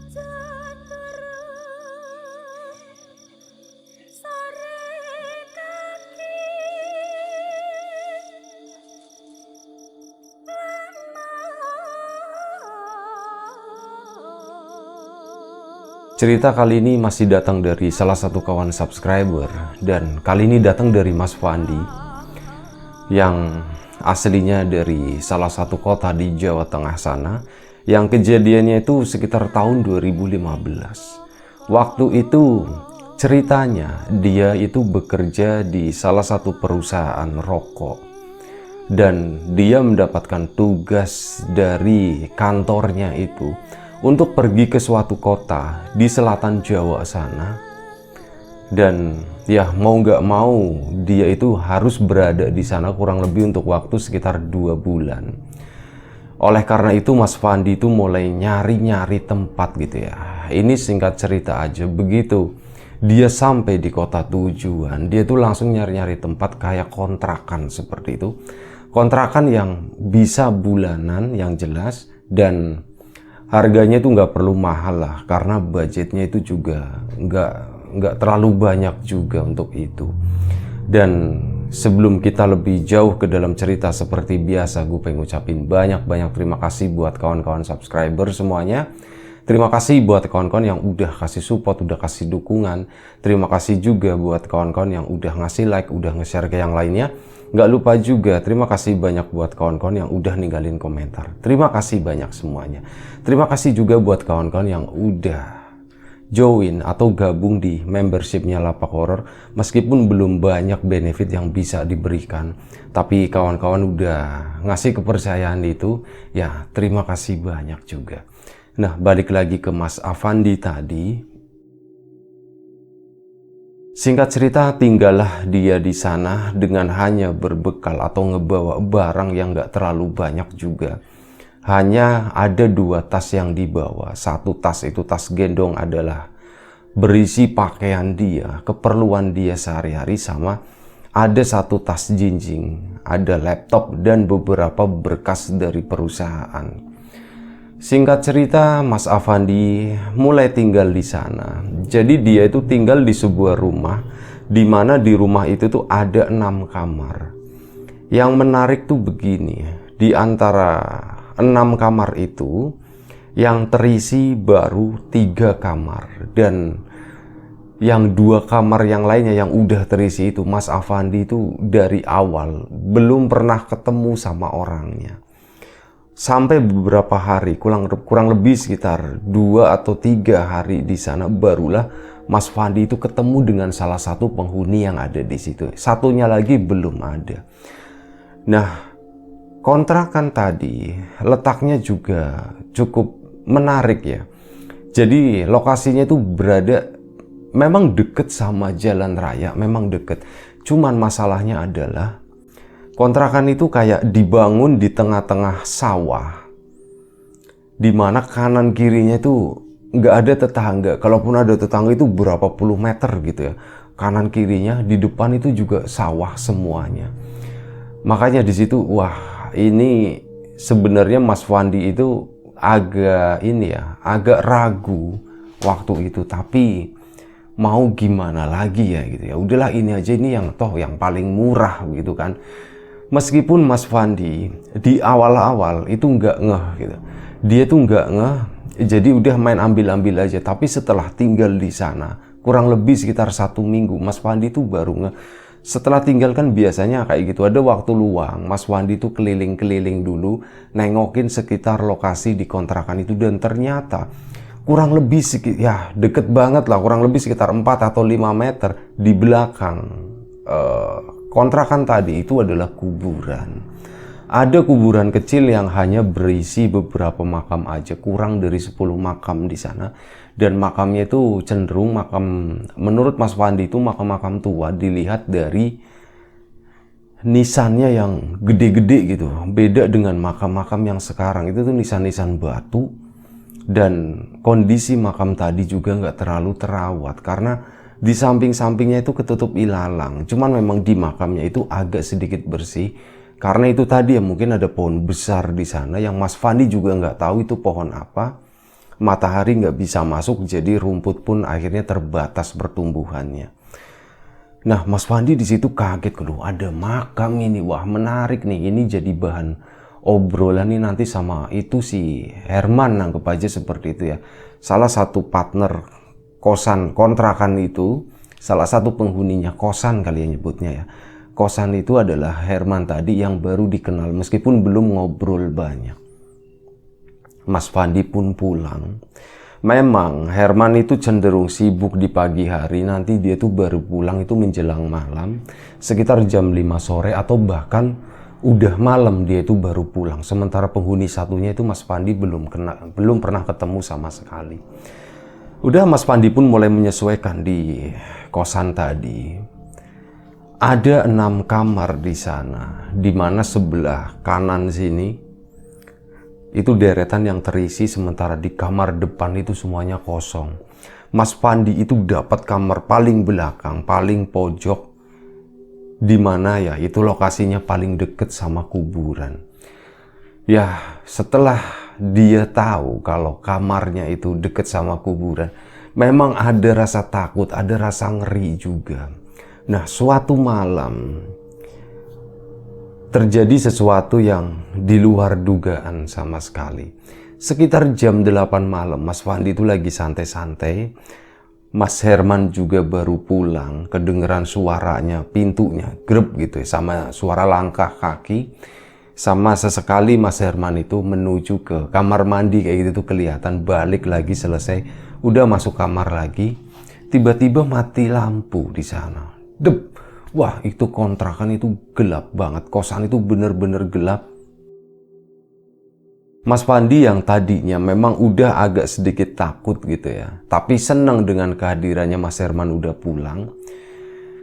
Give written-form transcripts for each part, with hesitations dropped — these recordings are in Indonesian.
Cerita kali ini masih datang dari salah satu kawan subscriber, dan kali ini datang dari Mas Fandi yang aslinya dari salah satu kota di Jawa Tengah sana, yang kejadiannya itu sekitar tahun 2015. Waktu itu ceritanya dia itu bekerja di salah satu perusahaan rokok, dan dia mendapatkan tugas dari kantornya itu untuk pergi ke suatu kota di selatan Jawa sana. Dan ya mau nggak mau dia itu harus berada di sana kurang lebih untuk waktu sekitar 2 bulan. Oleh karena itu Mas Fandi itu mulai nyari-nyari tempat gitu ya. Ini singkat cerita aja, begitu dia sampai di kota tujuan, dia tuh langsung nyari-nyari tempat kayak kontrakan seperti itu. Kontrakan yang bisa bulanan yang jelas, dan harganya itu nggak perlu mahal lah, karena budgetnya itu juga nggak terlalu banyak juga untuk itu. Dan sebelum kita lebih jauh ke dalam cerita, seperti biasa gue pengen ngucapin banyak-banyak terima kasih buat kawan-kawan subscriber semuanya. Terima kasih buat kawan-kawan yang udah kasih support, udah kasih dukungan. Terima kasih juga buat kawan-kawan yang udah ngasih like, udah nge-share ke yang lainnya. Nggak lupa juga terima kasih banyak buat kawan-kawan yang udah ninggalin komentar. Terima kasih banyak semuanya. Terima kasih juga buat kawan-kawan yang udah join atau gabung di membershipnya Lapak Horor. Meskipun belum banyak benefit yang bisa diberikan, tapi kawan-kawan udah ngasih kepercayaan itu, ya terima kasih banyak juga. Nah, balik lagi ke Mas Afandi tadi. Singkat cerita, tinggallah dia di sana dengan hanya berbekal atau ngebawa barang yang gak terlalu banyak juga. Hanya ada 2 tas yang dibawa. Satu tas itu tas gendong adalah berisi pakaian dia, keperluan dia sehari-hari, sama ada 1 tas jinjing, ada laptop dan beberapa berkas dari perusahaan. Singkat cerita, Mas Afandi mulai tinggal di sana. Jadi dia itu tinggal di sebuah rumah, di mana di rumah itu tuh ada 6 kamar. Yang menarik tuh begini, di antara 6 kamar itu yang terisi baru 3 kamar, dan yang 2 kamar yang lainnya yang udah terisi itu Mas Afandi itu dari awal belum pernah ketemu sama orangnya. Sampai beberapa hari, kurang lebih sekitar 2 atau 3 hari di sana, barulah Mas Fandi itu ketemu dengan salah satu penghuni yang ada di situ. Satunya lagi belum ada. Nah, kontrakan tadi letaknya juga cukup menarik ya. Jadi lokasinya itu berada memang deket sama jalan raya, memang deket. Cuman masalahnya adalah kontrakan itu kayak dibangun di tengah-tengah sawah, dimana kanan kirinya itu nggak ada tetangga. Kalaupun ada tetangga itu berapa puluh meter gitu ya, kanan kirinya. Di depan itu juga sawah semuanya. Makanya di situ, wah ini sebenarnya Mas Fandi itu agak ragu waktu itu, tapi mau gimana lagi ya gitu ya. Udahlah ini aja, ini yang toh yang paling murah gitu kan. Meskipun Mas Fandi di awal-awal itu nggak ngeh gitu. Dia tuh nggak ngeh, jadi udah main ambil-ambil aja. Tapi setelah tinggal di sana, kurang lebih sekitar 1 minggu, Mas Fandi tuh baru ngeh. Setelah tinggal kan biasanya kayak gitu, ada waktu luang, Mas Fandi tuh keliling-keliling dulu, nengokin sekitar lokasi di kontrakan itu. Dan ternyata kurang lebih ya deket banget lah, kurang lebih sekitar 4 atau 5 meter di belakang kontrakan tadi itu adalah kuburan. Ada kuburan kecil yang hanya berisi beberapa makam aja, kurang dari 10 makam di sana. Dan makamnya itu cenderung makam, menurut Mas Fandi itu makam-makam tua, dilihat dari nisannya yang gede-gede gitu. Beda dengan makam-makam yang sekarang, itu tuh nisan-nisan batu. Dan kondisi makam tadi juga nggak terlalu terawat, karena di samping-sampingnya itu ketutup ilalang. Cuman memang di makamnya itu agak sedikit bersih, karena itu tadi ya mungkin ada pohon besar di sana yang Mas Fandi juga nggak tahu itu pohon apa. matahari nggak bisa masuk, jadi rumput pun akhirnya terbatas pertumbuhannya. Nah, Mas Fandi di situ kaget, loh ada makam ini, wah menarik nih, ini jadi bahan obrolan nih nanti sama itu si Herman, anggap aja seperti itu ya. Salah satu partner kosan kontrakan itu, salah satu penghuninya kosan kali ya nyebutnya ya. Kosan itu adalah Herman tadi yang baru dikenal meskipun belum ngobrol banyak. Mas Fandi pun pulang. Memang Herman itu cenderung sibuk di pagi hari, nanti dia tuh baru pulang itu menjelang malam, sekitar jam 5 sore atau bahkan udah malam dia itu baru pulang. Sementara penghuni satunya itu Mas Fandi belum pernah ketemu sama sekali. Udah Mas Fandi pun mulai menyesuaikan di kosan tadi. Ada 6 kamar di sana, di mana sebelah kanan sini itu deretan yang terisi, sementara di kamar depan itu semuanya kosong. Mas Fandi itu dapat kamar paling belakang, paling pojok, di mana ya itu lokasinya paling deket sama kuburan. Ya, setelah dia tahu kalau kamarnya itu deket sama kuburan, memang ada rasa takut, ada rasa ngeri juga. Nah, suatu malam terjadi sesuatu yang di luar dugaan sama sekali. Sekitar jam 8 malam, Mas Fandi itu lagi santai-santai. Mas Herman juga baru pulang, kedengeran suaranya, pintunya grep gitu ya, sama suara langkah kaki. Sama sesekali Mas Herman itu menuju ke kamar mandi kayak gitu, kelihatan balik lagi selesai, udah masuk kamar lagi. Tiba-tiba mati lampu di sana. Dep. Wah, itu kontrakan itu gelap banget, kosan itu bener-bener gelap. Mas Fandi yang tadinya memang udah agak sedikit takut gitu ya, tapi senang dengan kehadirannya Mas Herman udah pulang.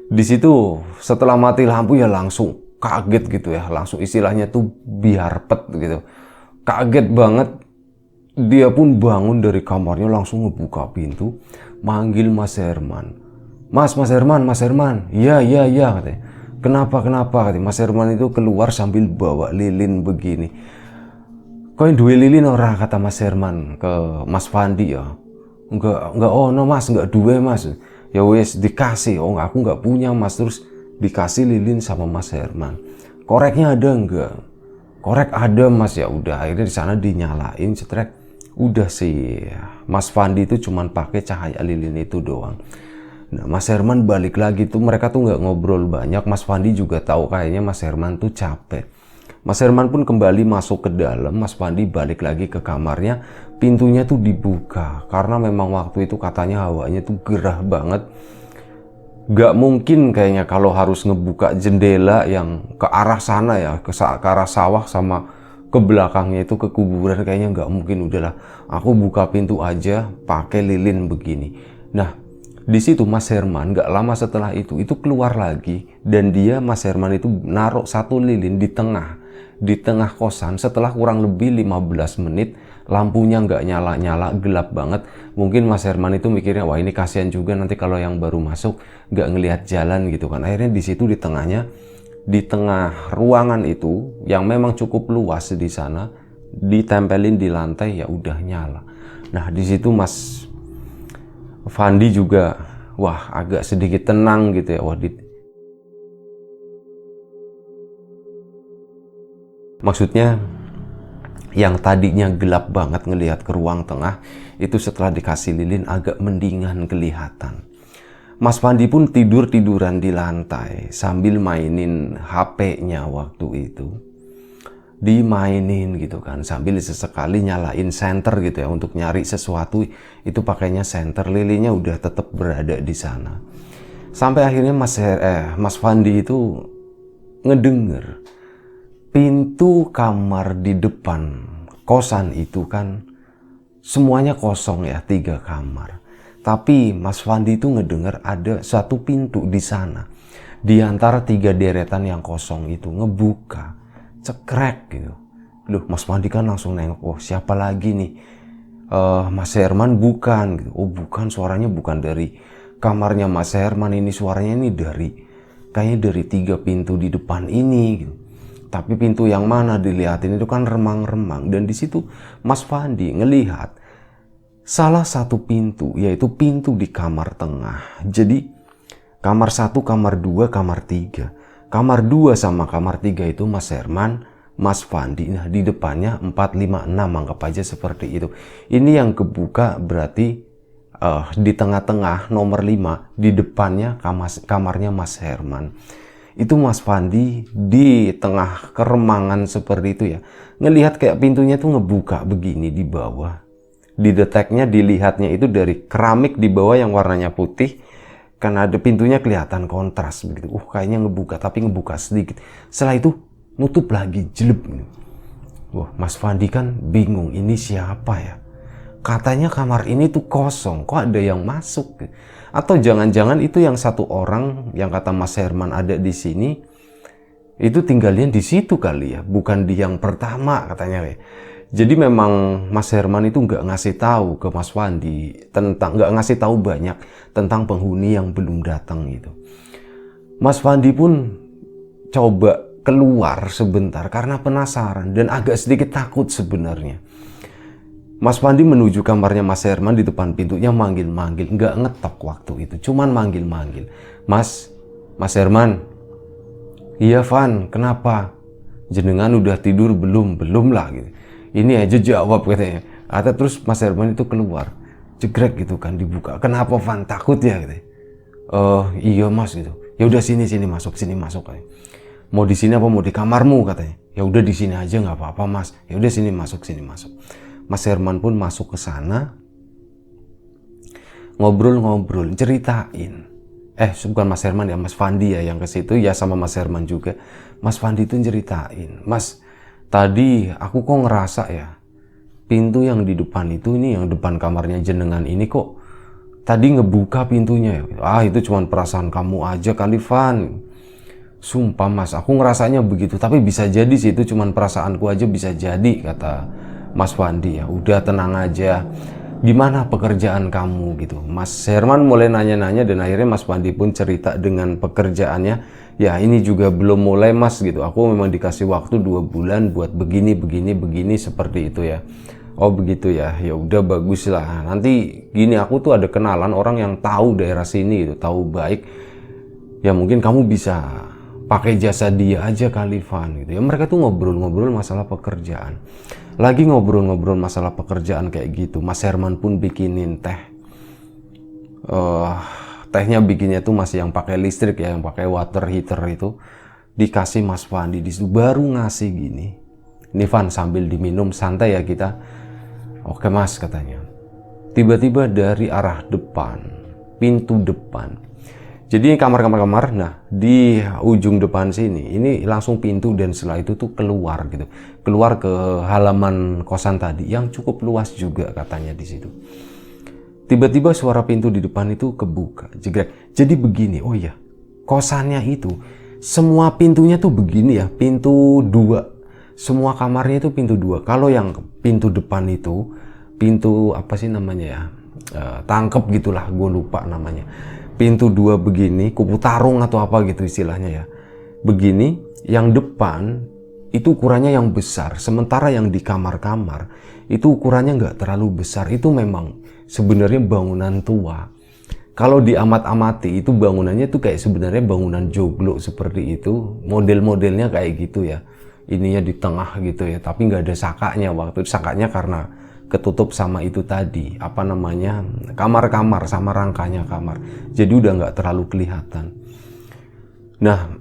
Di situ setelah mati lampu ya langsung kaget gitu ya, langsung istilahnya tuh biarpet gitu. Kaget banget, dia pun bangun dari kamarnya langsung ngebuka pintu, manggil Mas Herman. Mas Herman, Mas Herman, iya katanya. Kenapa katanya. Mas Herman itu keluar sambil bawa lilin begini. Kau yang duwe lilin ora, kata Mas Herman ke Mas Fandi ya. Enggak, oh no Mas, enggak duwe Mas. Ya wes dikasih, oh aku enggak punya Mas, terus dikasih lilin sama Mas Herman. Koreknya ada enggak? Korek ada Mas, ya udah akhirnya di sana dinyalain cetrek. Udah sih, Mas Fandi itu cuman pakai cahaya lilin itu doang. Nah, Mas Herman balik lagi tuh, mereka tuh nggak ngobrol banyak. Mas Fandi juga tahu kayaknya Mas Herman tuh capek. Mas Herman pun kembali masuk ke dalam. Mas Fandi balik lagi ke kamarnya. Pintunya tuh dibuka karena memang waktu itu katanya hawanya tuh gerah banget. Gak mungkin kayaknya kalau harus ngebuka jendela yang ke arah sana ya, ke arah sawah sama ke belakangnya itu ke kuburan, kayaknya nggak mungkin. Udahlah, aku buka pintu aja pakai lilin begini. Nah, di situ Mas Herman gak lama setelah itu keluar lagi, dan dia Mas Herman itu naruh satu lilin di tengah kosan. Setelah kurang lebih 15 menit lampunya nggak nyala-nyala, gelap banget. Mungkin Mas Herman itu mikirnya, wah ini kasihan juga nanti kalau yang baru masuk nggak ngelihat jalan gitu kan. Akhirnya di situ di tengah ruangan itu yang memang cukup luas di sana, ditempelin di lantai, ya udah nyala. Nah, di situ Mas Fandi juga wah agak sedikit tenang gitu ya. Maksudnya yang tadinya gelap banget ngelihat ke ruang tengah itu setelah dikasih lilin agak mendingan kelihatan. Mas Fandi pun tiduran di lantai sambil mainin HP-nya waktu itu. Dimainin gitu kan, sambil sesekali nyalain senter gitu ya untuk nyari sesuatu, itu pakainya senter. Lilinnya udah tetap berada di sana. Sampai akhirnya Mas Fandi itu ngedenger pintu kamar di depan kosan itu kan semuanya kosong ya, 3 kamar. Tapi Mas Fandi itu ngedenger ada satu pintu di sana, di antara 3 deretan yang kosong itu ngebuka. Cekrek gitu. Loh, Mas Fandi kan langsung nengok, oh siapa lagi nih? Mas Herman bukan gitu. Oh bukan, suaranya bukan dari kamarnya Mas Herman, ini suaranya ini kayaknya dari 3 pintu di depan ini gitu. Tapi pintu yang mana dilihatin itu kan remang-remang. Dan di situ Mas Fandi ngelihat salah satu pintu, yaitu pintu di kamar tengah. Jadi kamar 1, kamar 2, kamar 3. Kamar 2 sama kamar 3 itu Mas Herman, Mas Fandi. Nah, di depannya 4, 5, 6, anggap aja seperti itu. Ini yang kebuka berarti di tengah-tengah nomor 5, di depannya kamarnya Mas Herman. Itu Mas Fandi di tengah keremangan seperti itu ya. Ngelihat kayak pintunya tuh ngebuka begini di bawah. Dideteknya, dilihatnya itu dari keramik di bawah yang warnanya putih. Karena ada pintunya kelihatan kontras begitu. Kayaknya ngebuka, tapi ngebuka sedikit. Setelah itu nutup lagi, jelek. Wah, Mas Fandi kan bingung, ini siapa ya? Katanya kamar ini tuh kosong, kok ada yang masuk? Atau jangan-jangan itu yang satu orang yang kata Mas Herman ada di sini, itu tinggalnya di situ kali ya, bukan di yang pertama katanya ya. Jadi memang Mas Herman itu nggak ngasih tahu ke Mas Fandi nggak ngasih tahu banyak tentang penghuni yang belum datang itu. Mas Fandi pun coba keluar sebentar karena penasaran dan agak sedikit takut sebenarnya. Mas Fandi menuju kamarnya Mas Herman, di depan pintunya manggil-manggil, nggak ngetok waktu itu, cuman manggil-manggil. Mas Herman. Iya Van, kenapa? Jenengan udah tidur belum? Belum lah gitu. Ini aja jawab katanya. Terus Mas Herman itu keluar, jegrek gitu kan, dibuka. Kenapa Van, takut ya gitu. Iya Mas gitu. Ya udah sini masuk katanya. Mau di sini apa mau di kamarmu katanya. Ya udah di sini aja nggak apa-apa Mas. Ya udah sini masuk. Mas Herman pun masuk ke sana, ngobrol, ceritain. Bukan Mas Herman ya, Mas Fandi ya yang ke situ ya, sama Mas Herman juga. Mas Fandi itu ceritain, Mas, tadi aku kok ngerasa ya, pintu yang di depan itu, ini yang depan kamarnya jenengan ini kok tadi ngebuka pintunya ya. Itu cuma perasaan kamu aja kali Van. Sumpah Mas, aku ngerasanya begitu, tapi bisa jadi sih itu cuma perasaanku aja, bisa jadi, kata Mas Fandi ya. Udah tenang aja. Gimana pekerjaan kamu gitu? Mas Herman mulai nanya-nanya dan akhirnya Mas Fandi pun cerita dengan pekerjaannya. Ya ini juga belum mulai Mas gitu. Aku memang dikasih waktu 2 bulan buat begini seperti itu ya. Oh begitu ya. Ya udah bagus lah. Nanti gini, aku tuh ada kenalan orang yang tahu daerah sini gitu, tahu baik. Ya mungkin kamu bisa pakai jasa dia aja kali Van gitu ya. Mereka tuh ngobrol-ngobrol masalah pekerjaan. Lagi ngobrol-ngobrol masalah pekerjaan kayak gitu, Mas Herman pun bikinin teh. Tehnya bikinnya tuh masih yang pakai listrik ya, yang pakai water heater itu. Dikasih Mas Fandi di situ, baru ngasih gini. Ini Van, sambil diminum, santai ya kita. Oke Mas katanya. Tiba-tiba dari arah depan, pintu depan. Jadi kamar. Nah di ujung depan sini ini langsung pintu, dan setelah itu tuh keluar gitu, keluar ke halaman kosan tadi yang cukup luas juga katanya di situ. Tiba-tiba suara pintu di depan itu kebuka, jegrek. Jadi begini, oh iya, kosannya itu semua pintunya tuh begini ya, pintu 2, semua kamarnya itu pintu 2. Kalau yang pintu depan itu pintu apa sih namanya ya, tangkep gitulah, gue lupa namanya. Pintu 2 begini, kupu tarung atau apa gitu istilahnya ya. Begini, yang depan itu ukurannya yang besar. Sementara yang di kamar-kamar itu ukurannya nggak terlalu besar. Itu memang sebenarnya bangunan tua. Kalau diamat-amati itu bangunannya tuh kayak sebenarnya bangunan joglo seperti itu. Model-modelnya kayak gitu ya. Ininya di tengah gitu ya. Tapi nggak ada sakanya waktu itu. Sakanya karena ketutup sama itu tadi, apa namanya, kamar-kamar sama rangkanya kamar, jadi udah nggak terlalu kelihatan. Nah,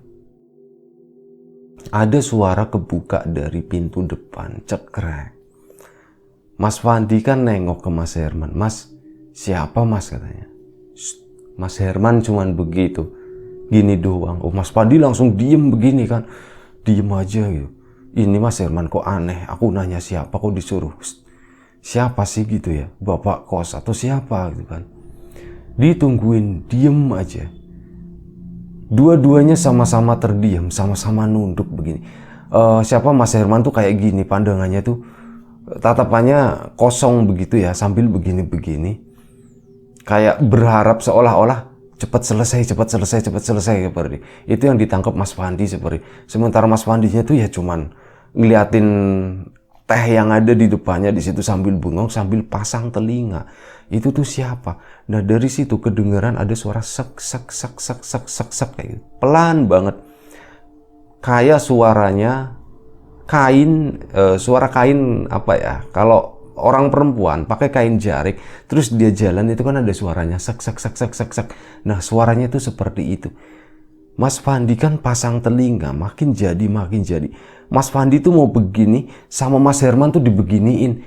ada suara kebuka dari pintu depan, cekrek. Mas Fandi kan nengok ke Mas Herman. Mas, siapa Mas katanya. Mas Herman cuman begitu, gini doang. Oh Mas Fandi langsung diem begini kan, diem aja gitu. Ini Mas Herman kok aneh, aku nanya siapa kok disuruh. Siapa sih gitu ya, bapak kos atau siapa gitu kan. Ditungguin, diem aja. Dua-duanya sama-sama terdiam, sama-sama nunduk begini. Siapa Mas Herman tuh kayak gini, pandangannya tuh, tatapannya kosong begitu ya, sambil begini-begini. Kayak berharap seolah-olah cepat selesai seperti itu yang ditangkap Mas Fandi seperti. Sementara Mas Fandinya tuh ya cuman ngeliatin teh yang ada di depannya di situ sambil bengong sambil pasang telinga. Itu tuh siapa? Nah dari situ kedengeran ada suara sek sek sek sek sek sek sek kayak gitu. Pelan banget. Kayak suaranya kain, suara kain apa ya? Kalau orang perempuan pakai kain jarik, terus dia jalan itu kan ada suaranya sek sek sek sek sek sek. Nah suaranya itu seperti itu. Mas Fandi kan pasang telinga, makin jadi makin jadi. Mas Fandi tuh mau begini, sama Mas Herman tuh dibeginiin.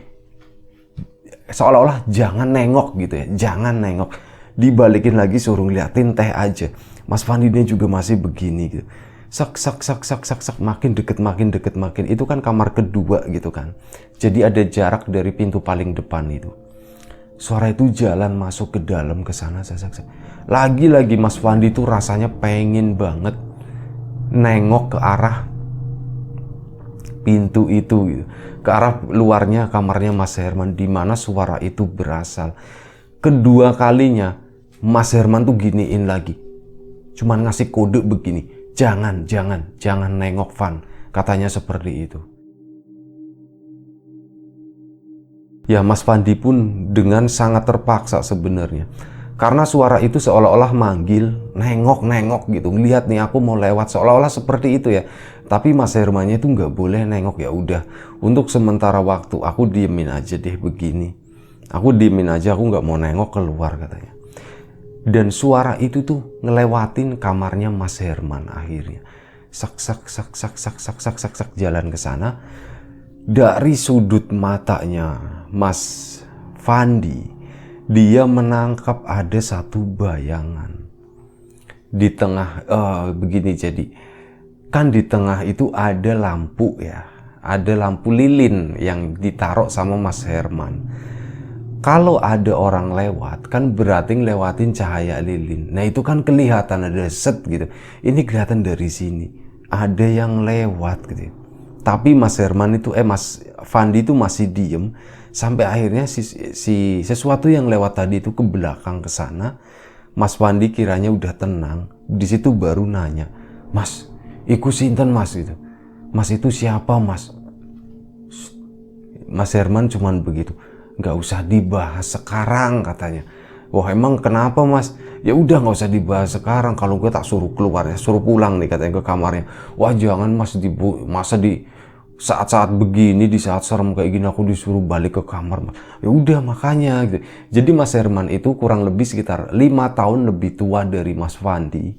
Seolah-olah jangan nengok gitu ya, jangan nengok. Dibalikin lagi suruh liatin teh aja. Mas Fandi dia juga masih begini gitu. Sak sak sak sak sak sak makin deket makin deket makin. Itu kan kamar kedua gitu kan. Jadi ada jarak dari pintu paling depan itu. Suara itu jalan masuk ke dalam ke sana. Lagi-lagi Mas Fandi tuh rasanya pengen banget nengok ke arah pintu itu gitu. Ke arah luarnya kamarnya Mas Herman di mana suara itu berasal. Kedua kalinya Mas Herman tuh giniin lagi. Cuman ngasih kode begini. Jangan nengok Van. Katanya seperti itu. Ya Mas Fandi pun dengan sangat terpaksa sebenarnya. Karena suara itu seolah-olah manggil, nengok gitu. Lihat nih aku mau lewat, seolah-olah seperti itu ya. Tapi Mas Hermannya itu nggak boleh nengok. Ya udah, untuk sementara waktu aku diemin aja deh begini. Aku diemin aja, aku nggak mau nengok keluar katanya. Dan suara itu tuh ngelewatin kamarnya Mas Herman akhirnya. Sak sak sak sak sak sak sak sak sak jalan ke sana. Dari sudut matanya Mas Fandi, dia menangkap ada satu bayangan di tengah. Begini jadi, kan di tengah itu ada lampu ya, ada lampu lilin yang ditaruh sama Mas Herman. Kalau ada orang lewat, kan berarti ngelewatin cahaya lilin. Nah itu kan kelihatan ada set gitu. Ini kelihatan dari sini, ada yang lewat gitu. Tapi Mas Herman itu, Mas Fandi itu masih diem. Sampai akhirnya si sesuatu yang lewat tadi itu ke belakang ke sana. Mas Fandi kiranya udah tenang. Di situ baru nanya, Mas, iku sinten Mas gitu. Mas itu siapa Mas? Mas Herman cuman begitu. Nggak usah dibahas sekarang katanya. Wah emang kenapa Mas? Ya udah nggak usah dibahas sekarang. Kalau gue tak suruh keluar ya, suruh pulang nih katanya ke kamarnya. Wah jangan Mas, masa di saat-saat begini, di saat serem kayak gini aku disuruh balik ke kamar Mas. Ya udah makanya gitu. Jadi Mas Herman itu kurang lebih sekitar 5 tahun lebih tua dari Mas Fandi.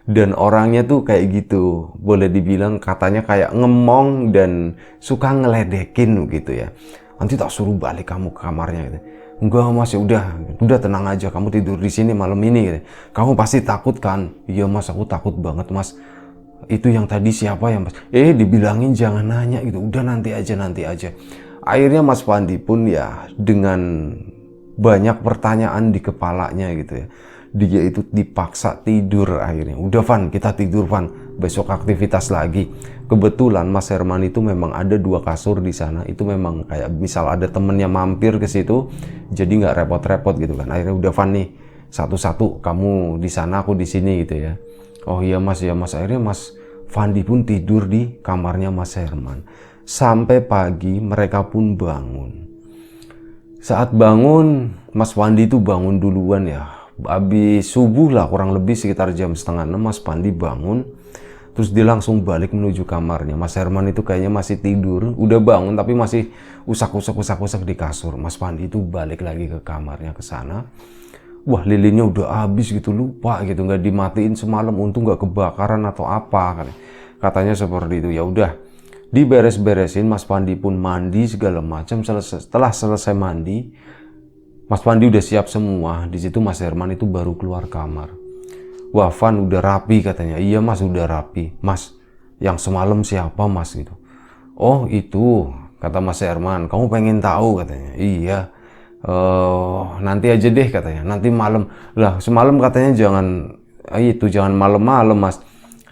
Dan orangnya tuh kayak gitu, boleh dibilang katanya kayak ngemong dan suka ngeledekin gitu ya. Nanti tak suruh balik kamu ke kamarnya gitu. Enggak Mas, ya udah tenang aja, kamu tidur di sini malam ini gitu. Kamu pasti takut kan? Iya Mas, aku takut banget Mas. Itu yang tadi siapa ya Mas? Dibilangin jangan nanya gitu. Udah nanti aja. Akhirnya Mas Fandi pun ya dengan banyak pertanyaan di kepalanya gitu ya. Dia itu dipaksa tidur akhirnya. Udah Van, kita tidur Van. Besok aktivitas lagi. Kebetulan Mas Herman itu memang ada 2 kasur di sana. Itu memang kayak misal ada temennya mampir ke situ, jadi nggak repot-repot gitu kan. Akhirnya udah Van nih, satu-satu kamu di sana, aku di sini gitu ya. Oh iya Mas, ya Mas. Akhirnya Mas Fandi pun tidur di kamarnya Mas Herman. Sampai pagi mereka pun bangun. Saat bangun, Mas Fandi itu bangun duluan ya. Habis subuh lah, kurang lebih sekitar jam 5:30 Mas Fandi bangun. Terus dia langsung balik menuju kamarnya. Mas Herman itu kayaknya masih tidur. Udah bangun tapi masih usak-usak di kasur. Mas Fandi itu balik lagi ke kamarnya ke sana. Wah lilinnya udah habis gitu, lupa gitu, nggak dimatiin semalam, untung nggak kebakaran atau apa katanya seperti itu. Ya udah diberes-beresin, Mas Fandi pun mandi segala macam. Setelah selesai mandi, Mas Fandi udah siap semua. Di situ Mas Herman itu baru keluar kamar. Wah Van udah rapi katanya. Iya Mas udah rapi. Mas yang semalam siapa Mas gitu? Oh itu, kata Mas Herman. Kamu pengen tahu katanya. Iya. Nanti aja deh katanya, nanti malam. Lah semalam katanya jangan malam-malam Mas.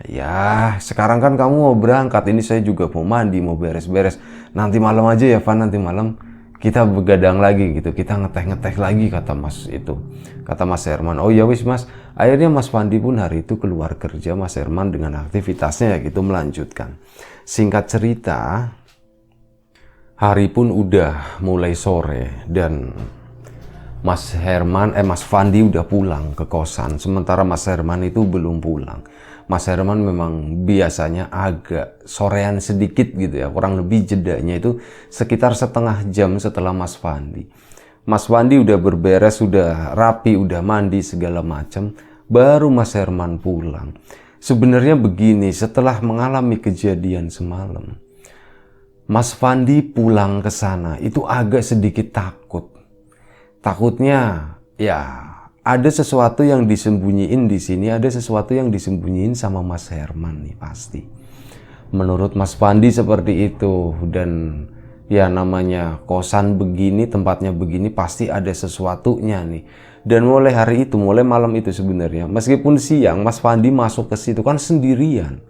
Ya sekarang kan kamu mau berangkat, ini saya juga mau mandi, mau beres-beres. Nanti malam aja ya Van, nanti malam kita begadang lagi gitu, kita ngeteh lagi kata Mas Herman. Oh ya wis Mas. Akhirnya Mas Fandi pun hari itu keluar kerja, Mas Herman dengan aktivitasnya ya gitu melanjutkan. Singkat cerita, Hari pun udah mulai sore dan Mas Fandi udah pulang ke kosan. Sementara Mas Herman itu belum pulang. Mas Herman memang biasanya agak sorean sedikit gitu ya. Kurang lebih jedanya itu sekitar setengah jam setelah Mas Fandi. Mas Fandi udah berberes, udah rapi, udah mandi segala macam. Baru Mas Herman pulang. Sebenarnya begini, setelah mengalami kejadian semalam, Mas Fandi pulang ke sana itu agak sedikit takut. Takutnya ya ada sesuatu yang disembunyiin di sini, ada sesuatu yang disembunyiin sama Mas Herman nih pasti. Menurut Mas Fandi seperti itu, dan ya namanya kosan begini, tempatnya begini pasti ada sesuatunya nih. Dan mulai hari itu, mulai malam itu sebenarnya, meskipun siang Mas Fandi masuk ke situ kan sendirian.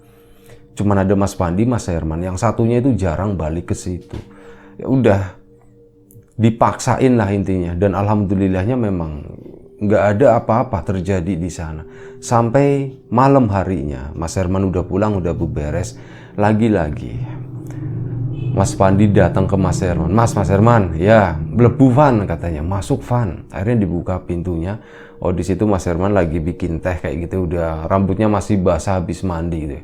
Cuman ada Mas Fandi, Mas Herman, yang satunya itu jarang balik ke situ. Ya udah, dipaksain lah intinya. Dan alhamdulillahnya memang nggak ada apa-apa terjadi di sana. Sampai malam harinya, Mas Herman udah pulang, udah beberes. Lagi-lagi, Mas Fandi datang ke Mas Herman. Mas Herman, ya blebu Van katanya, masuk Van. Akhirnya dibuka pintunya. Oh di situ Mas Herman lagi bikin teh kayak gitu, udah rambutnya masih basah habis mandi gitu.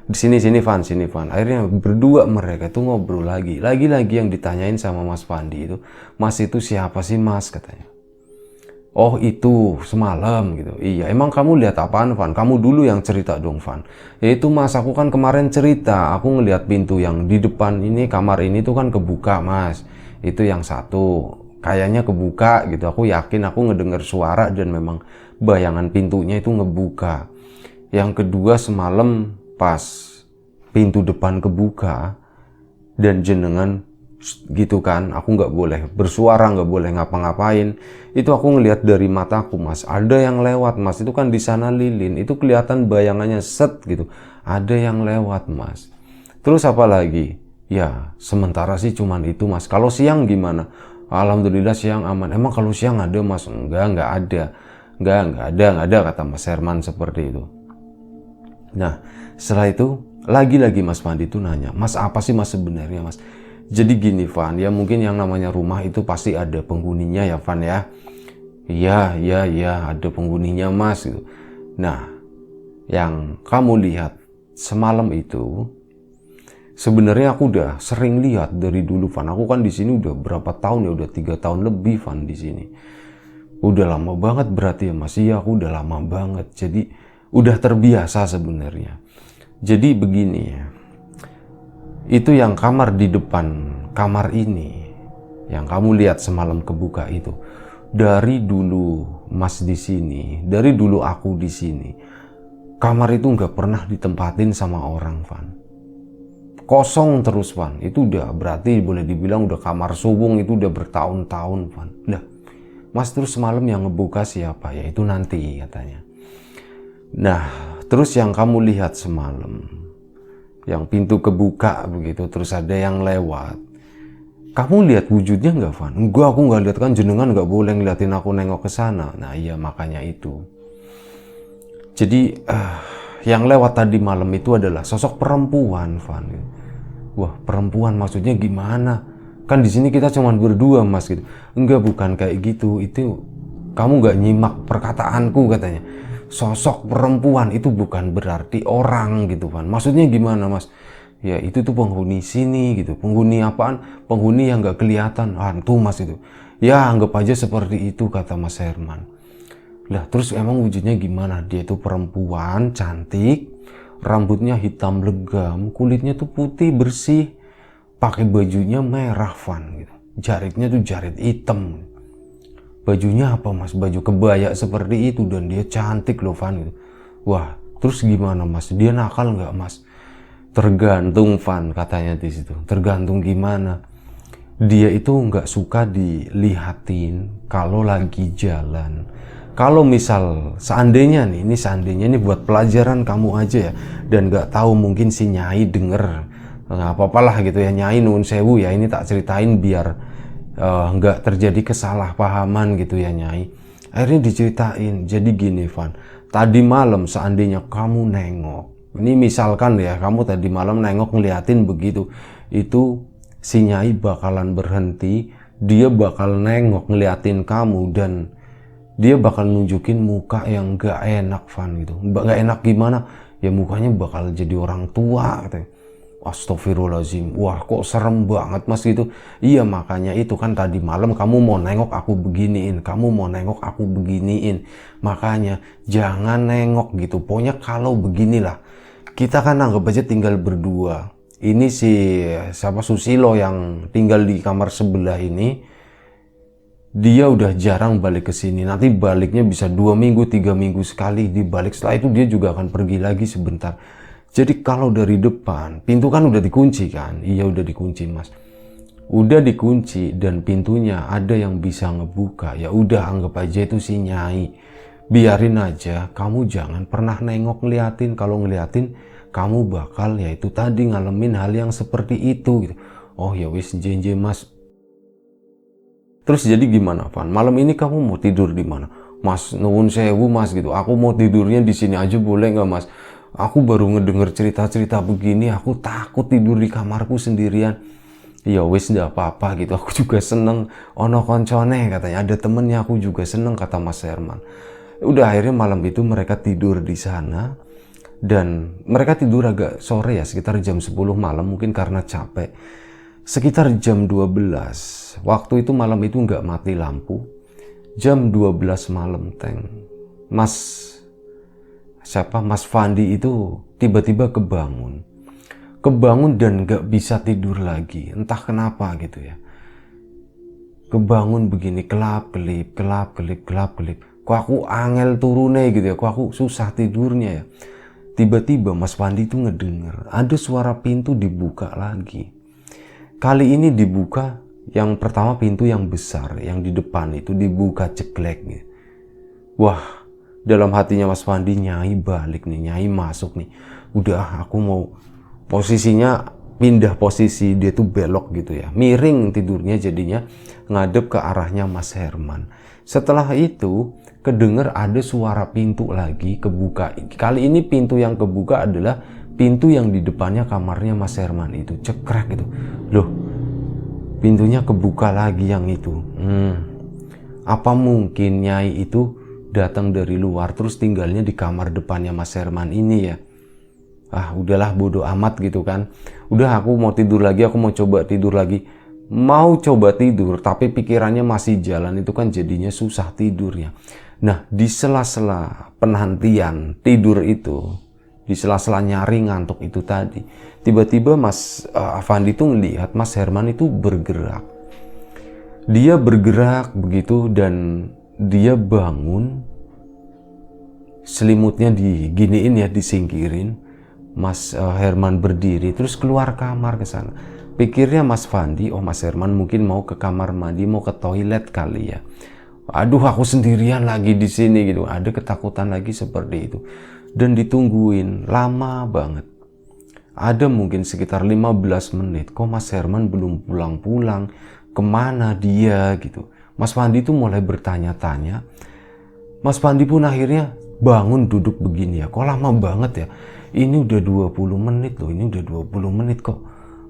Di sini Van. Akhirnya berdua mereka tuh ngobrol lagi yang ditanyain sama Mas Fandi itu, Mas itu siapa sih Mas katanya. Oh itu semalam gitu. Iya, emang kamu lihat apaan Van? Kamu dulu yang cerita dong Van. Ya itu Mas, aku kan kemarin cerita, aku ngelihat pintu yang di depan ini, kamar ini tuh kan kebuka Mas. Itu yang satu, kayaknya kebuka gitu. Aku yakin aku ngedenger suara dan memang bayangan pintunya itu ngebuka. Yang kedua semalam pas pintu depan kebuka dan jenengan gitu kan, aku nggak boleh bersuara, nggak boleh ngapa-ngapain. Itu aku ngelihat dari mataku Mas, ada yang lewat Mas. Itu kan di sana lilin, itu kelihatan bayangannya set gitu, ada yang lewat Mas. Terus apa lagi? Ya sementara sih cuman itu Mas. Kalau siang gimana? Alhamdulillah siang aman. Emang kalau siang ada Mas? Nggak ada kata Mas Herman seperti itu. Nah setelah itu lagi-lagi Mas Fandi itu nanya, Mas apa sih Mas sebenarnya Mas? Jadi gini Van, ya mungkin yang namanya rumah itu pasti ada penghuninya ya Van ya. Iya ada penghuninya Mas gitu. Nah yang kamu lihat semalam itu sebenarnya aku udah sering lihat dari dulu Van. Aku kan di sini udah berapa tahun ya, udah 3 tahun lebih Van di sini. Udah lama banget berarti ya Mas. Iya aku udah lama banget. Jadi udah terbiasa sebenarnya. Jadi begini ya, itu yang kamar di depan kamar ini yang kamu lihat semalam kebuka itu, dari dulu Mas di sini, dari dulu aku di sini, kamar itu nggak pernah ditempatin sama orang Van. Kosong terus Van. Itu udah berarti boleh dibilang udah kamar subung, itu udah bertahun-tahun Van. Lah Mas terus semalam yang ngebuka siapa? Ya itu nanti katanya. Nah terus yang kamu lihat semalam, yang pintu kebuka begitu, terus ada yang lewat. Kamu lihat wujudnya nggak Van? Enggak, aku nggak lihat, kan jenengan nggak boleh ngeliatin aku nengok ke sana. Nah iya makanya itu. Jadi yang lewat tadi malam itu adalah sosok perempuan Van. Wah perempuan maksudnya gimana? Kan di sini kita cuma berdua Mas gitu. Enggak, bukan kayak gitu. Itu kamu nggak nyimak perkataanku katanya. Sosok perempuan itu bukan berarti orang gitu Van. Maksudnya gimana Mas? Ya itu tuh penghuni sini gitu. Penghuni apaan? Penghuni yang gak kelihatan. Hantu Mas itu. Ya anggap aja seperti itu kata Mas Herman. Lah terus emang wujudnya gimana? Dia itu perempuan cantik, rambutnya hitam legam, kulitnya tuh putih bersih, pakai bajunya merah Van gitu. Jaritnya tuh jarit hitam. Bajunya apa Mas? Baju kebaya seperti itu, dan dia cantik loh Van gitu. Wah terus gimana Mas? Dia nakal nggak Mas? Tergantung Van katanya di situ. Tergantung gimana? Dia itu nggak suka dilihatin kalau lagi jalan. Kalau misal seandainya nih, ini seandainya nih buat pelajaran kamu aja ya, dan nggak tahu mungkin si Nyai denger, nggak apa-apalah gitu ya Nyai, nuwun sewu ya, ini tak ceritain biar nggak terjadi kesalahpahaman gitu ya Nyai. Akhirnya diceritain. Jadi gini Van, tadi malam seandainya kamu nengok, ini misalkan ya kamu tadi malam nengok ngeliatin begitu, itu si Nyai bakalan berhenti, dia bakal nengok ngeliatin kamu, dan dia bakal nunjukin muka yang gak enak, Van, gitu. Gak enak gimana? Ya mukanya bakal jadi orang tua, katanya. Astagfirullahaladzim, wah kok serem banget mas gitu. Iya makanya itu kan tadi malam kamu mau nengok aku beginiin, kamu mau nengok aku beginiin. Makanya jangan nengok gitu. Pokoknya kalau beginilah, kita kan anggap aja tinggal berdua. Ini si siapa Susilo yang tinggal di kamar sebelah ini, dia udah jarang balik ke sini. Nanti baliknya bisa 2 minggu, 3 minggu sekali dibalik. Setelah itu dia juga akan pergi lagi sebentar. Jadi kalau dari depan, pintu kan udah dikunci kan? Iya udah dikunci mas. Udah dikunci dan pintunya ada yang bisa ngebuka. Ya udah anggap aja itu si Nyai. Biarin aja, kamu jangan pernah nengok ngeliatin. Kalau ngeliatin, kamu bakal ya itu tadi ngalamin hal yang seperti itu gitu. Oh ya wis jenje mas. Terus jadi gimana Van? Malam ini kamu mau tidur di mana? Mas nuwun sewu mas gitu. Aku mau tidurnya di sini aja boleh nggak mas? Aku baru ngedenger cerita-cerita begini, aku takut tidur di kamarku sendirian. Ya wis nggak apa-apa gitu, aku juga seneng. Ono koncone katanya, ada temennya aku juga seneng, kata Mas Herman. Udah akhirnya malam itu mereka tidur di sana. Dan mereka tidur agak sore ya, sekitar jam 10 malam mungkin karena capek. Sekitar jam 12, waktu itu malam itu nggak mati lampu. Jam 12 malam Mas Fandi itu tiba-tiba kebangun dan gak bisa tidur lagi, entah kenapa gitu ya. Kebangun begini, kelap kelip. Kok aku angel turune gitu ya, kok aku susah tidurnya ya. Tiba-tiba Mas Fandi itu ngedenger ada suara pintu dibuka lagi. Kali ini dibuka, yang pertama pintu yang besar, yang di depan itu dibuka ceklek gitu. Wah, dalam hatinya Mas Fandi, Nyai balik nih, Nyai masuk nih. Udah aku mau posisinya pindah posisi, dia tuh belok gitu ya. Miring tidurnya jadinya ngadep ke arahnya Mas Herman. Setelah itu kedenger ada suara pintu lagi kebuka. Kali ini pintu yang kebuka adalah pintu yang di depannya kamarnya Mas Herman itu. Cekrek gitu. Loh, pintunya kebuka lagi yang itu. Apa mungkin Nyai itu datang dari luar terus tinggalnya di kamar depannya Mas Herman ini ya? Ah udahlah bodo amat gitu kan. Udah aku mau tidur lagi, aku mau coba tidur lagi. Mau coba tidur tapi pikirannya masih jalan, itu kan jadinya susah tidurnya. Nah di sela-sela penantian tidur itu, di sela-sela nyari ngantuk itu tadi, tiba-tiba Mas Afandi tuh ngelihat Mas Herman itu bergerak. Dia bergerak begitu dan dia bangun, selimutnya diginiin ya, disingkirin. Mas Herman berdiri terus keluar kamar ke sana. Pikirnya Mas Fandi, oh Mas Herman mungkin mau ke kamar mandi, mau ke toilet kali ya. Aduh aku sendirian lagi di sini gitu. Ada ketakutan lagi seperti itu. Dan ditungguin lama banget. Ada mungkin sekitar 15 menit. Kok Mas Herman belum pulang-pulang? Kemana dia gitu? Mas Fandi tuh mulai bertanya-tanya. Mas Fandi pun akhirnya bangun duduk begini ya. Kok lama banget ya? Ini udah 20 menit loh. Ini udah 20 menit kok.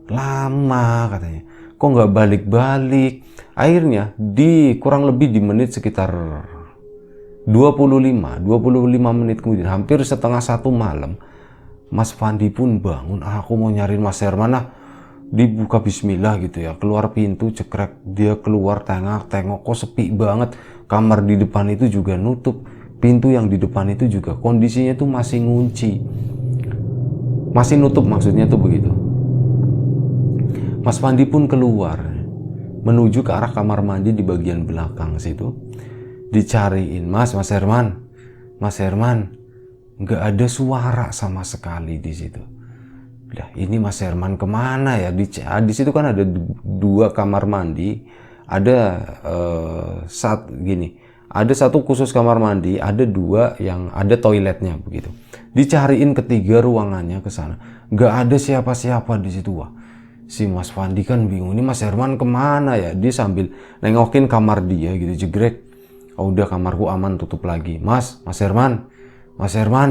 Lama katanya. Kok nggak balik-balik? Akhirnya kurang lebih di menit sekitar 25 menit kemudian, hampir setengah 1 malam, Mas Fandi pun bangun. Aku mau nyariin Mas Herman. Dibuka bismillah gitu ya, keluar pintu cekrek, dia keluar tengok kok sepi banget, kamar di depan itu juga nutup, pintu yang di depan itu juga kondisinya tuh masih ngunci, masih nutup maksudnya tuh begitu. Mas Fandi pun keluar menuju ke arah kamar mandi di bagian belakang situ. Dicariin, Mas Herman, nggak ada suara sama sekali di situ. Lah ini Mas Herman kemana ya? Di situ kan ada 2 kamar mandi, ada ada 1 khusus kamar mandi, ada 2 yang ada toiletnya begitu. Dicariin ketiga ruangannya ke sana, nggak ada siapa-siapa di situ. Wah, si Mas Fandi kan bingung, ini Mas Herman kemana ya? Dia sambil nengokin kamar dia gitu, jegrek. Oh udah kamarku aman, tutup lagi. Mas Herman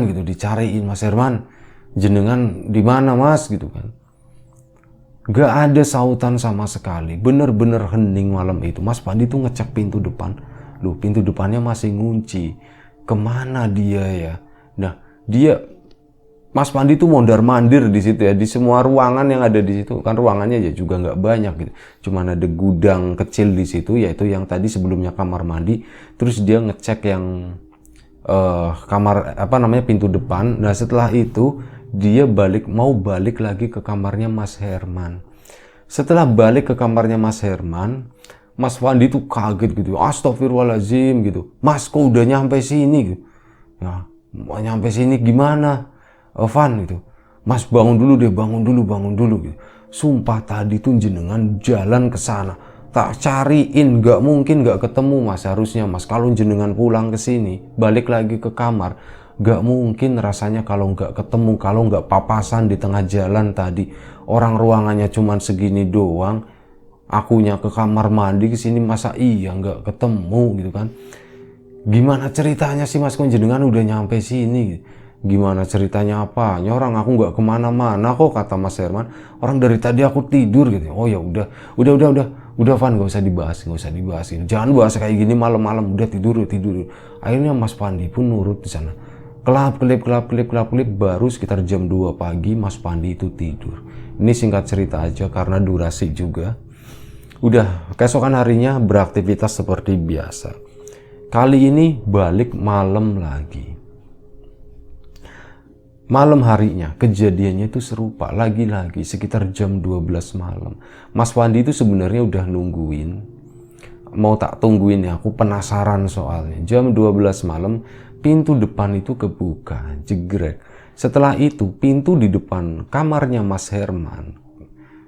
gitu, dicariin Mas Herman. Jenengan di mana Mas gitu kan. Gak ada sautan sama sekali. Bener-bener hening malam itu. Mas Pandi tuh ngecek pintu depan. Loh, pintu depannya masih ngunci. Kemana dia ya? Nah, Mas Pandi tuh mondar-mandir di situ ya. Di semua ruangan yang ada di situ. Kan ruangannya ya juga nggak banyak gitu. Cuman ada gudang kecil di situ, yaitu yang tadi sebelumnya kamar mandi. Terus dia ngecek yang pintu depan. Nah, setelah itu dia mau balik lagi ke kamarnya Mas Herman. Setelah balik ke kamarnya Mas Herman, Mas Pandi tuh kaget gitu. Astagfirullahaladzim gitu. Mas, kok udah nyampe sini gitu. Ya, mau nyampe sini gimana? Van gitu. Mas, bangun dulu deh, bangun dulu gitu. Sumpah tadi tuh jenengan jalan ke sana. Tak cariin, gak mungkin gak ketemu Mas. Harusnya Mas, kalau jenengan pulang ke sini, balik lagi ke kamar, gak mungkin rasanya kalau gak ketemu, kalau gak papasan di tengah jalan tadi. Orang ruangannya cuman segini doang, akunya ke kamar mandi ke sini, masa iya gak ketemu gitu kan. Gimana ceritanya sih Mas, kok jenengan udah nyampe sini? Gimana ceritanya apa? Orang aku gak kemana-mana kok, kata Mas Herman. Orang dari tadi aku tidur gitu. Oh ya udah Van, gak usah dibahas gitu. Jangan bahas kayak gini malam-malam, udah tidur. Akhirnya Mas Pandi pun nurut di sana. Kelap kelip, baru sekitar jam 2 pagi Mas Pandi itu tidur. Ini singkat cerita aja karena durasi juga. Udah, keesokan harinya beraktivitas seperti biasa. Kali ini balik malam lagi. Malam harinya kejadiannya itu serupa lagi-lagi sekitar jam 12 malam. Mas Pandi itu sebenarnya udah nungguin. Mau tak tungguin ya, aku penasaran soalnya. Jam 12 malam pintu depan itu kebuka, jegrek. Setelah itu pintu di depan kamarnya Mas Herman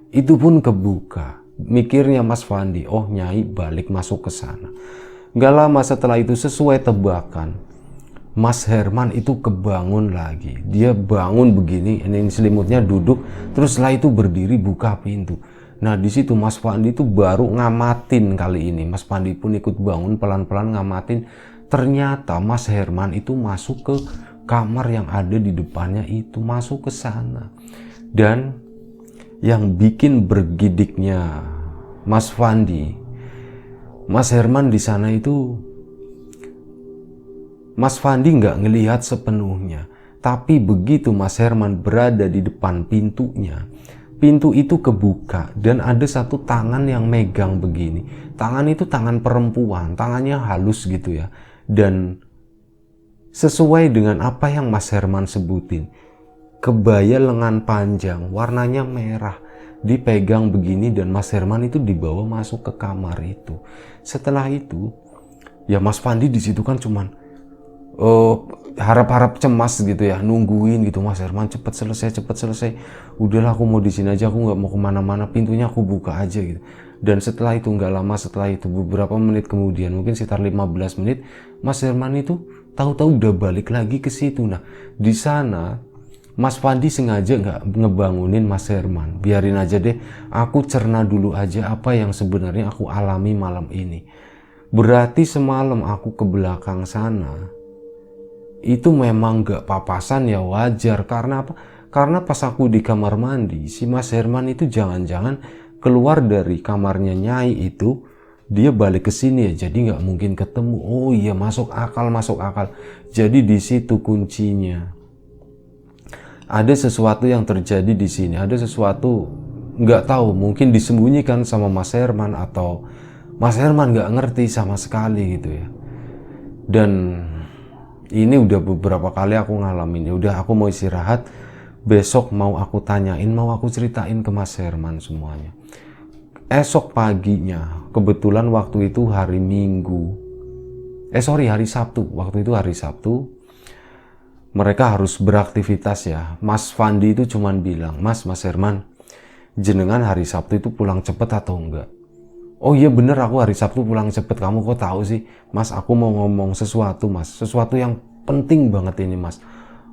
itu pun kebuka. Mikirnya Mas Pandi, oh Nyai balik masuk ke sana. Gak lama setelah itu sesuai tebakan, Mas Herman itu kebangun lagi. Dia bangun begini, ini selimutnya duduk, terus setelah itu berdiri buka pintu. Nah di situ Mas Pandi itu baru ngamatin kali ini. Mas Pandi pun ikut bangun pelan-pelan ngamatin. Ternyata Mas Herman itu masuk ke kamar yang ada di depannya itu, masuk ke sana. Dan yang bikin bergidiknya Mas Pandi, Mas Herman di sana itu, Mas Pandi nggak ngelihat sepenuhnya. Tapi begitu Mas Herman berada di depan pintunya, pintu itu kebuka dan ada satu tangan yang megang begini. Tangan itu tangan perempuan, tangannya halus gitu ya. Dan sesuai dengan apa yang Mas Herman sebutin, kebaya lengan panjang, warnanya merah, dipegang begini dan Mas Herman itu dibawa masuk ke kamar itu. Setelah itu, ya Mas Pandi di situ kan cuman harap-harap cemas gitu ya, nungguin gitu. Mas Herman cepet selesai. Udahlah aku mau di sini aja, aku nggak mau kemana-mana, pintunya aku buka aja gitu. Dan setelah itu nggak lama setelah itu, beberapa menit kemudian, mungkin sekitar 15 menit, Mas Herman itu tahu-tahu udah balik lagi ke situ. Nah di sana Mas Pandi sengaja nggak ngebangunin Mas Herman, biarin aja deh, aku cerna dulu aja apa yang sebenarnya aku alami malam ini. Berarti semalam aku ke belakang sana itu memang gak papasan, ya wajar. Karena apa? Karena pas aku di kamar mandi, si Mas Herman itu jangan-jangan keluar dari kamarnya Nyai itu, dia balik ke sini ya, jadi gak mungkin ketemu. Oh iya, masuk akal. Jadi di situ kuncinya. Ada sesuatu yang terjadi di sini, ada sesuatu nggak tahu, mungkin disembunyikan sama Mas Herman atau Mas Herman nggak ngerti sama sekali gitu ya. Dan ini udah beberapa kali aku ngalamin. Ya udah, aku mau istirahat. Besok mau aku tanyain, mau aku ceritain ke Mas Herman semuanya. Esok paginya, kebetulan waktu itu hari Sabtu. Waktu itu hari Sabtu. Mereka harus beraktivitas ya. Mas Pandi itu cuman bilang, Mas Herman, jenengan hari Sabtu itu pulang cepet atau enggak? Oh iya bener, aku hari Sabtu pulang cepet. Kamu kok tahu sih? Mas, aku mau ngomong sesuatu Mas. Sesuatu yang penting banget ini Mas.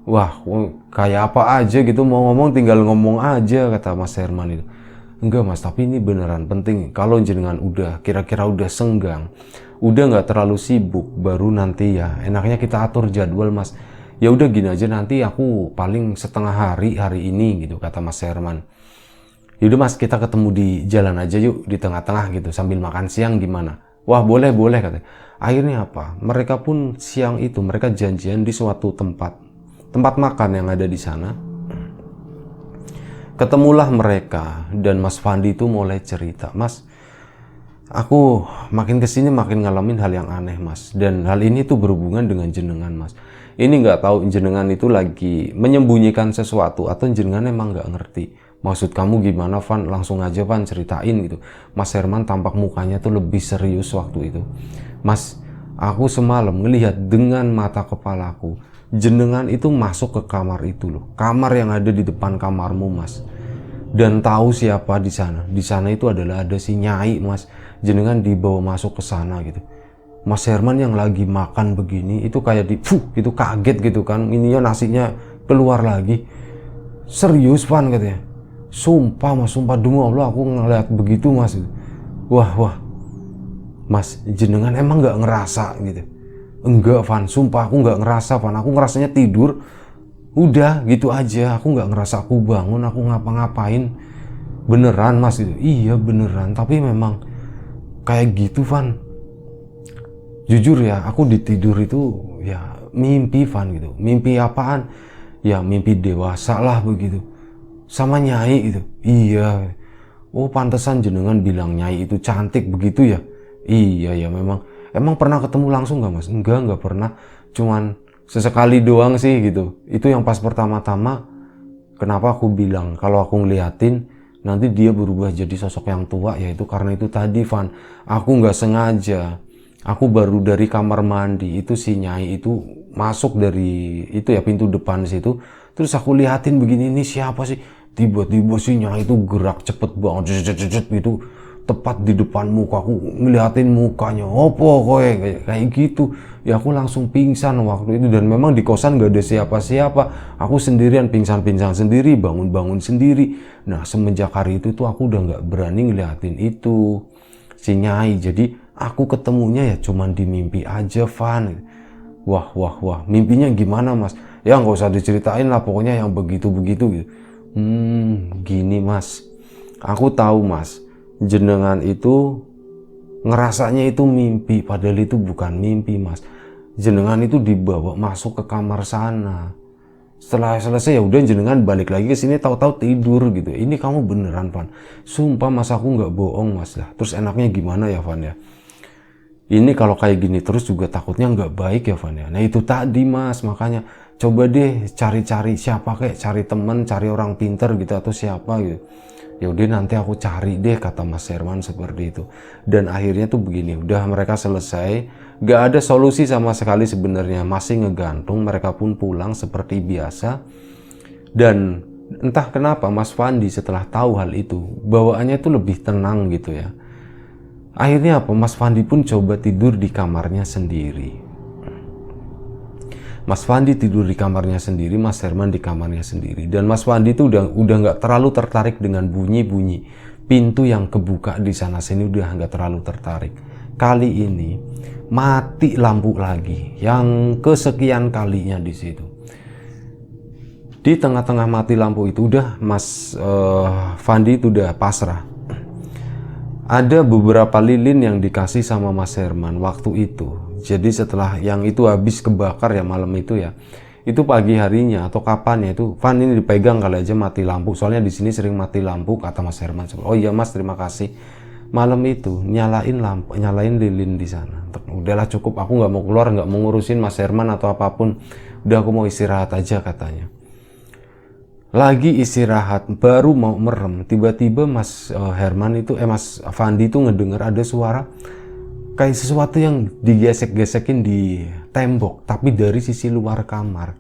Wah, kayak apa aja gitu, mau ngomong tinggal ngomong aja, kata Mas Herman itu. Enggak Mas, tapi ini beneran penting. Kalau jenengan udah kira-kira udah senggang, udah nggak terlalu sibuk, baru nanti ya enaknya kita atur jadwal Mas. Ya udah gini aja, nanti aku paling setengah hari ini gitu, kata Mas Herman. Yaudah Mas, kita ketemu di jalan aja yuk, di tengah-tengah gitu, sambil makan siang gimana? Wah boleh katanya. Akhirnya apa? Mereka pun siang itu mereka janjian di suatu tempat makan yang ada di sana. Ketemulah mereka dan Mas Fandi itu mulai cerita, Mas, aku makin kesini makin ngalamin hal yang aneh Mas, dan hal ini tuh berhubungan dengan jenengan Mas. Ini nggak tahu jenengan itu lagi menyembunyikan sesuatu atau jenengan emang nggak ngerti. Maksud kamu gimana Van? Langsung aja Van ceritain gitu. Mas Herman tampak mukanya tuh lebih serius waktu itu. Mas, aku semalam ngelihat dengan mata kepalaku jenengan itu masuk ke kamar itu loh, kamar yang ada di depan kamarmu Mas, dan tahu siapa di sana. Di sana itu adalah ada si Nyai Mas. Jenengan dibawa masuk ke sana gitu. Mas Herman yang lagi makan begini itu kayak itu kaget gitu kan, ininya nasinya keluar lagi. Serius Van katanya. Sumpah Mas, sumpah demi Allah aku ngeliat begitu Mas. Wah Mas, jenengan emang nggak ngerasa gitu? Enggak Van, sumpah aku nggak ngerasa Van, aku ngerasanya tidur udah gitu aja, aku nggak ngerasa aku bangun, aku ngapa-ngapain. Beneran Mas itu? Iya beneran, tapi memang kayak gitu Van. Jujur ya, aku di tidur itu ya mimpi Van gitu. Mimpi apaan? Ya mimpi dewasa lah begitu, sama Nyai gitu. Iya, oh pantesan jenengan bilang Nyai itu cantik begitu ya. Iya ya, Emang pernah ketemu langsung gak Mas? Enggak pernah. Cuman sesekali doang sih gitu. Itu yang pas pertama-tama. Kenapa aku bilang kalau aku ngeliatin nanti dia berubah jadi sosok yang tua, yaitu karena itu tadi Van. Aku gak sengaja. Aku baru dari kamar mandi, itu si Nyai itu masuk dari itu ya pintu depan situ. Terus aku liatin begini, ini siapa sih? Tiba-tiba si Nyai itu gerak cepet banget, gitu. Tepat di depan muka aku, ngeliatin mukanya, opo kowe kayak gitu. Ya aku langsung pingsan waktu itu, dan memang di kosan gak ada siapa-siapa. Aku sendirian, pingsan sendiri, bangun sendiri. Nah semenjak hari itu tuh aku udah gak berani ngeliatin itu si Nyai. Jadi aku ketemunya ya cuman di mimpi aja Van. Wah mimpinya gimana Mas? Ya gak usah diceritain lah, pokoknya yang begitu-begitu gitu. Gini Mas, aku tahu Mas, jenengan itu ngerasanya itu mimpi, padahal itu bukan mimpi Mas. Jenengan itu dibawa masuk ke kamar sana. Setelah selesai ya udah jenengan balik lagi ke sini, tahu-tahu tidur gitu. Ini kamu beneran Van? Sumpah Mas, aku nggak bohong Mas lah. Terus enaknya gimana ya Van ya? Ini kalau kayak gini terus juga takutnya nggak baik ya Van ya. Nah itu tadi Mas, makanya coba deh cari-cari siapa, kayak cari temen, cari orang pinter gitu atau siapa gitu. Ya udah nanti aku cari deh, kata Mas Herman seperti itu. Dan akhirnya tuh begini, udah mereka selesai, gak ada solusi sama sekali sebenarnya, masih ngegantung. Mereka pun pulang seperti biasa. Dan entah kenapa Mas Fandi setelah tahu hal itu bawaannya tuh lebih tenang gitu ya. Akhirnya apa, Mas Fandi pun coba tidur di kamarnya sendiri. Mas Fandi tidur di kamarnya sendiri, Mas Herman di kamarnya sendiri. Dan Mas Fandi itu udah nggak terlalu tertarik dengan bunyi-bunyi pintu yang kebuka di sana sini, udah nggak terlalu tertarik. Kali ini mati lampu lagi, yang kesekian kalinya di situ. Di tengah-tengah mati lampu itu udah Mas Fandi itu udah pasrah. Ada beberapa lilin yang dikasih sama Mas Herman waktu itu. Jadi setelah yang itu habis kebakar ya malam itu ya, itu pagi harinya atau kapan ya itu, Van ini dipegang kali aja mati lampu. Soalnya di sini sering mati lampu, kata Mas Herman. Oh iya Mas, terima kasih. Malam itu nyalain lampu, nyalain lilin di sana. Udahlah cukup, aku nggak mau keluar, nggak mau ngurusin Mas Herman atau apapun. Udah aku mau istirahat aja katanya. Lagi istirahat, baru mau merem, tiba-tiba Mas Herman itu, Mas Fandi itu ngedenger ada suara kayak sesuatu yang digesek-gesekin di tembok, tapi dari sisi luar kamar.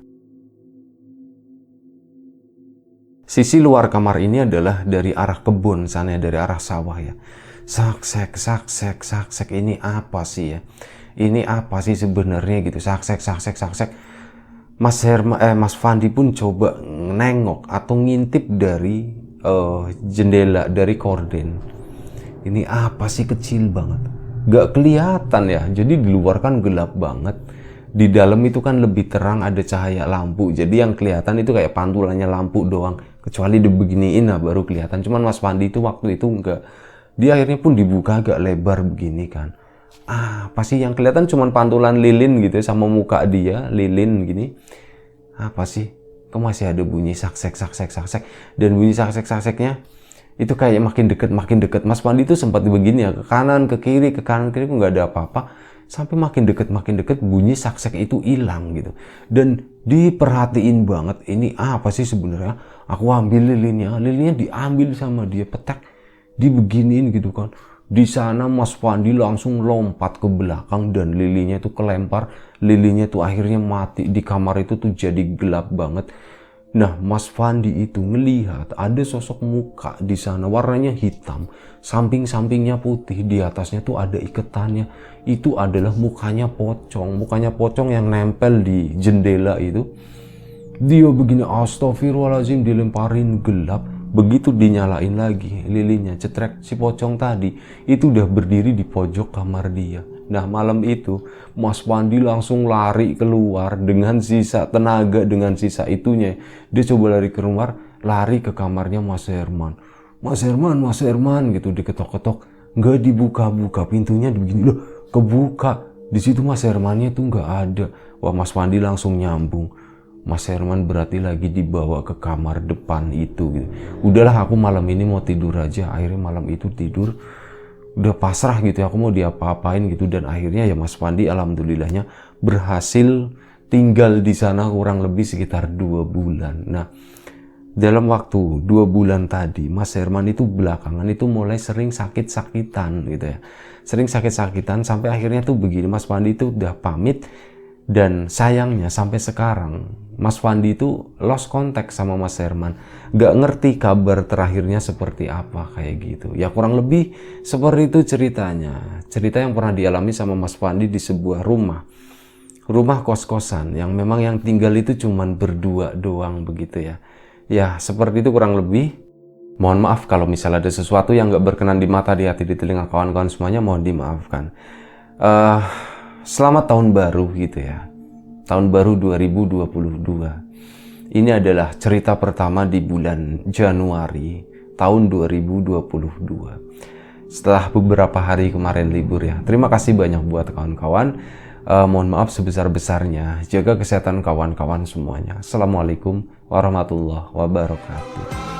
Sisi luar kamar ini adalah dari arah kebun sana, dari arah sawah ya. Saksek, ini apa sih ya? Ini apa sih sebenarnya gitu? Saksek. Mas Fandi pun coba nengok atau ngintip dari jendela, dari korden. Ini apa sih, kecil banget, gak kelihatan ya. Jadi di luar kan gelap banget, di dalam itu kan lebih terang, ada cahaya lampu. Jadi yang kelihatan itu kayak pantulannya lampu doang, kecuali dibeginiin lah baru kelihatan. Cuman Mas Pandi itu waktu itu enggak, dia akhirnya pun dibuka agak lebar begini kan. Apa sih yang kelihatan cuman pantulan lilin gitu ya, sama muka dia lilin gini. Apa sih, kok masih ada bunyi saksek dan bunyi saksek-sakseknya itu kayak makin deket. Mas Pandi itu sempat begini ya, ke kanan ke kiri kok nggak ada apa-apa, sampai makin deket bunyi saksek itu hilang gitu. Dan diperhatiin banget, ini apa sih sebenarnya. Aku ambil lilinnya diambil sama dia, petek dibeginiin gitu kan. Di sana Mas Pandi langsung lompat ke belakang dan lilinnya itu kelempar, lilinnya itu akhirnya mati. Di kamar itu tuh jadi gelap banget. Nah, Mas Pandi itu ngelihat ada sosok muka di sana, warnanya hitam, samping-sampingnya putih, di atasnya tuh ada iketannya. Itu adalah mukanya pocong yang nempel di jendela itu. Dia begini, astagfirullahaladzim, dilemparin gelap. Begitu dinyalain lagi lilinnya, cetrek, si pocong tadi itu udah berdiri di pojok kamar dia. Nah, malam itu Mas Pandi langsung lari keluar dengan sisa tenaga, dengan sisa itunya. Dia coba lari keluar, lari ke kamarnya Mas Herman. Mas Herman gitu, diketok-ketok, nggak dibuka-buka, pintunya begini loh, kebuka. Di situ Mas Hermannya tuh nggak ada. Wah, Mas Pandi langsung nyambung. Mas Herman berarti lagi dibawa ke kamar depan itu gitu. Udahlah, aku malam ini mau tidur aja. Akhirnya malam itu tidur, udah pasrah gitu ya, aku mau diapa-apain gitu. Dan akhirnya ya Mas Pandi alhamdulillahnya berhasil tinggal di sana kurang lebih sekitar 2 bulan. Nah, dalam waktu 2 bulan tadi, Mas Herman itu belakangan itu mulai sering sakit-sakitan gitu ya. Sering sakit-sakitan sampai akhirnya tuh begini, Mas Pandi itu udah pamit. Dan sayangnya sampai sekarang Mas Pandi itu lost contact sama Mas Herman, gak ngerti kabar terakhirnya seperti apa kayak gitu. Ya kurang lebih seperti itu ceritanya. Cerita yang pernah dialami sama Mas Pandi di sebuah rumah kos-kosan yang memang yang tinggal itu cuman berdua doang begitu ya. Ya seperti itu kurang lebih. Mohon maaf kalau misalnya ada sesuatu yang gak berkenan di mata, di hati, di telinga kawan-kawan semuanya, mohon dimaafkan. Selamat tahun baru gitu ya. Tahun baru 2022. Ini adalah cerita pertama di bulan Januari tahun 2022. Setelah beberapa hari kemarin libur ya. Terima kasih banyak buat kawan-kawan. Mohon maaf sebesar-besarnya. Jaga kesehatan kawan-kawan semuanya. Assalamualaikum warahmatullahi wabarakatuh.